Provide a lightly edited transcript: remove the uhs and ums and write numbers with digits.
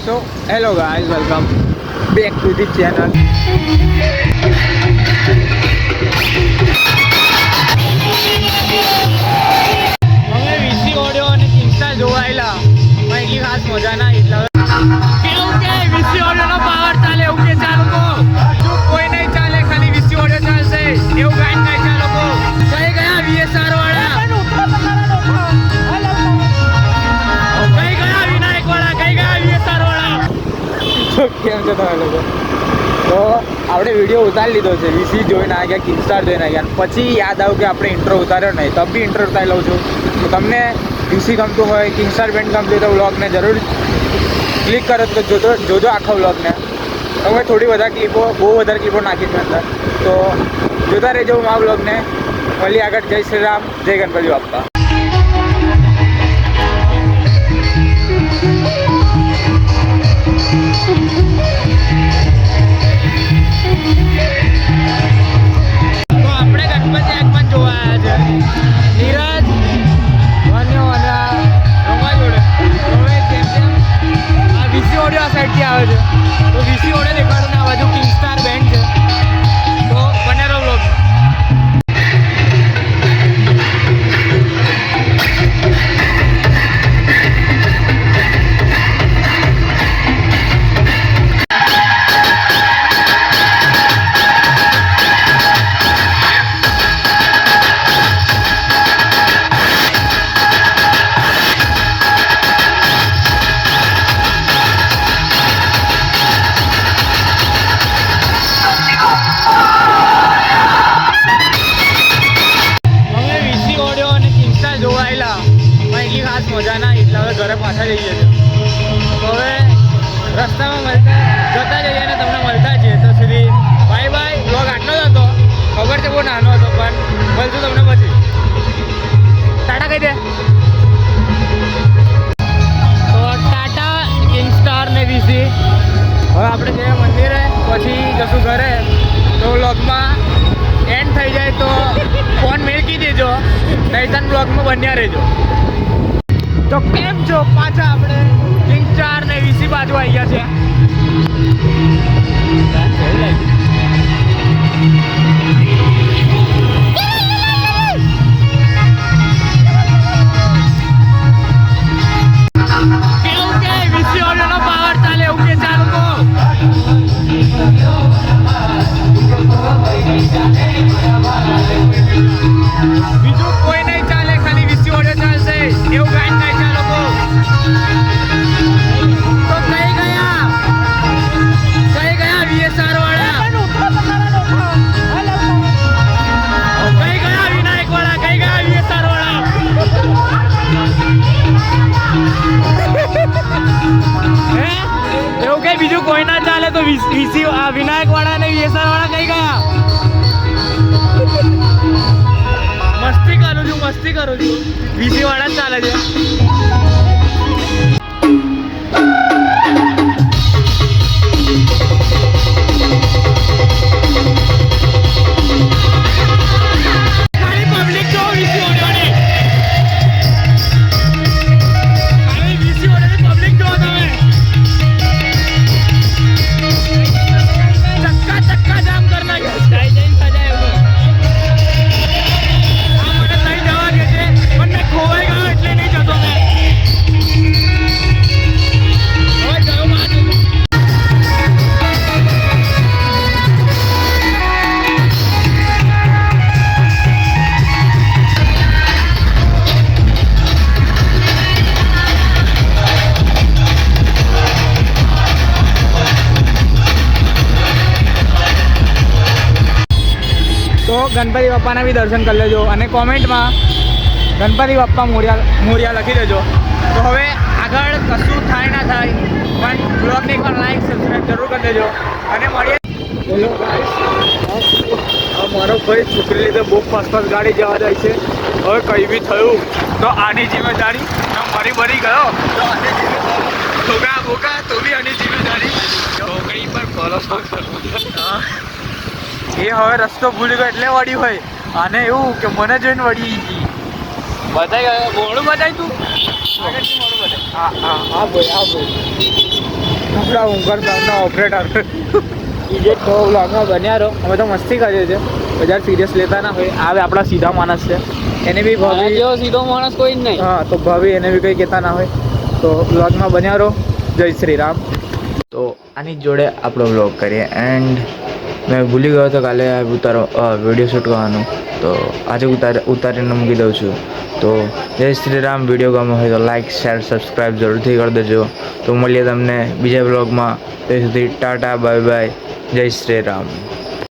So hello guys, welcome back to the channel. અમે VC audio અને કિંગસ્ટાર જોવાયેલા પણ એટલી ખાસ મજા ના એટલા કેવું કે વીસી ઓડિયોનો પાવર ચાલે એવું કે ચાલો કો જો કોઈ નહીં ચાલે ખાલી વીસી ઓડિયો ચાલશે એવું ગાઈન નહીં ચાલો કો કઈ ગયા વીએસઆર વાળા કઈ ગયા વિનાયક વાળા કઈ ગયા વીએસઆર વાળા કેમ છે તમે લોકો તો આપણે વિડીયો ઉતારી લીધો છે વીસી જોઈને આવ્યા ગયા કિંગસ્ટાર જોઈને આવ્યા પછી યાદ આવ્યું કે આપણે ઇન્ટ્રો ઉતાર્યો નહીં તબ બી ઇન્ટ્રો ઉતારી લઉં છું તો તમને વીસી ગમતું હોય કિંગસ્ટાર બેન્ડ ગમતું હોય તો વ્લોગને જરૂર ક્લિક કરો તો જોજો આખા વ્લોગને તો મેં થોડી બહુ વધારે ક્લિપો નાખી છે અંદર તો જોતા રહેજો આ વ્લોગને મળીએ આગળ જય શ્રી રામ જય ગણપતિ બાપ્પા આવે છે તો વીસી ઓડે દેખાડું ને આ બાજુ કિંગસ્ટાર બેન્ડ છે તો બનેરો વ્લોગ મજા ના એટલે હવે ઘરે પાછા જઈએ છીએ તો હવે રસ્તામાં જતા જઈએ અને તમને મળતા જઈએ તો સુધી બાય બાય વ્લોગ આટલો જ હતો ખબર છે બહુ નાનો હતો પણ મળશું તમને પછી ટાટા કહી દે તો ટાટા કિંગસ્ટાર ને વીસી હવે આપણે જઈએ મંદિરે પછી જશું ઘરે તો વ્લોગમાં એન્ડ થઈ જાય તો ફોન મેળકી દેજો નહીં વ્લોગમાં બન્યા રહેજો તો કેમ છો પાછા આપણે કિંગસ્ટાર ને વીસી બાજુ આવી ગયા છે કેવું કે વીસી ઓડિયોનો પાવર ચાલે એવું કે ચાલો કો બીજું કોઈ નહીં ચાલે ખાલી વીસી ઓડિયો ચાલશે એવું ગાઈન નહીં ચાલો કો તો કઈ ગયા વીએસઆર વાળા કઈ ગયા વિનાયક વાળા કઈ ગયા વીએસઆર વાળા એવું કઈ બીજું કોઈ ના ચાલે તો વીસી વિનાયક વાળા અને વીએસઆર વાળા કઈ ગયા મસ્તી કરું છું વીસી વાળા જ ચાલે છે તો ગણપતિ બાપ્પાના બી દર્શન કરી લેજો અને કોમેન્ટમાં ગણપતિ બાપ્પા મોરિયા લખી દેજો તો હવે આગળ કશું થાય ના થાય પણ બ્લોગને એકવાર લાઈક સબસ્ક્રાઈબ જરૂર કરી દેજો અને મળીએ બોલો ગાઈસ મારો ભાઈ છોકરી લીધે બહુ ફાસ્ટ ગાડી જવા જાય છે હવે કંઈ બી થયું તો આની જિમ્મેદારી મરી ગયો તો આની જિમ્મેદારી ભોગા તો બી આની જિમ્મેદારી છોકરી પર ભરોસો એ હવે રસ્તો ભૂલી ગયો એટલે વળી હોય અને એવું કે મને જોઈને વળી ગઈ બતાવી ગયો બોલું બતાવી તું આગળથી મોડું બતાવી હા ભાઈ આપણા ઊંઘર ગામના ઓપરેટર. તો વ્લોગમાં બન્યા રહો. અમે તો મસ્તી કરીએ છીએ, વધારે સિરિયસ લેતા ના હોય. આવે આપણા સીધા માણસ છે, એને બી ભાભી જેવો સીધો માણસ કોઈ જ નહીં. હા, તો ભાભી એને બી કંઈ કહેતા ના હોય. તો વ્લોગમાં બન્યા રહો. જય શ્રી રામ. તો આની જોડે આપણો વ્લોગ કરીએ. એન્ડ મેં ભૂલી ગયો હતો કાલે વિડીયો શૂટ કરવાનું, તો આજે ઉતારીને મૂકી દઉં છું. તો જય શ્રી રામ. વિડીયો ગમ્યો હોય તો લાઇક, શેર, સબસ્ક્રાઈબ જરૂરથી કરી દેજો. તો મળીએ તમને બીજા વ્લોગમાં. ત્યાં સુધી ટાટા, બાય બાય, જય શ્રી રામ.